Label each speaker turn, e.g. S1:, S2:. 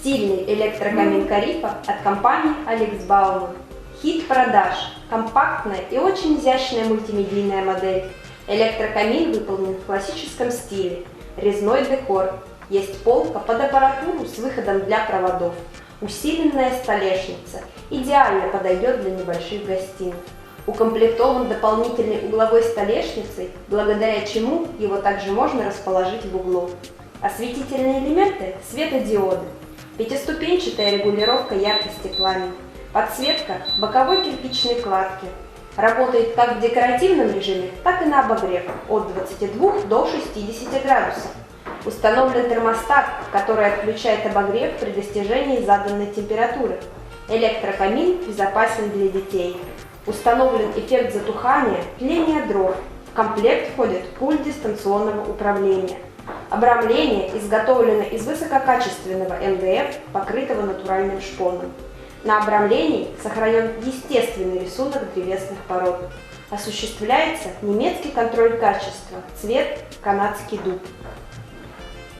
S1: Стильный электрокамин Карифа от компании Alex Bauman. Хит продаж, компактная и очень изящная мультимедийная модель. Электрокамин выполнен в классическом стиле, резной декор. Есть полка под аппаратуру с выходом для проводов. Усиленная столешница идеально подойдет для небольших гостиных. Укомплектован дополнительной угловой столешницей, благодаря чему его также можно расположить в углу. Осветительные элементы – светодиоды, пятиступенчатая регулировка яркости пламени, подсветка боковой кирпичной кладки. Работает как в декоративном режиме, так и на обогрев от 22 до 60 градусов. Установлен термостат, который отключает обогрев при достижении заданной температуры. Электрокамин безопасен для детей. Установлен эффект затухания, тления дров. В комплект входит пульт дистанционного управления. Обрамление изготовлено из высококачественного МДФ, покрытого натуральным шпоном. На обрамлении сохранен естественный рисунок древесных пород. Осуществляется немецкий контроль качества, цвет канадский дуб.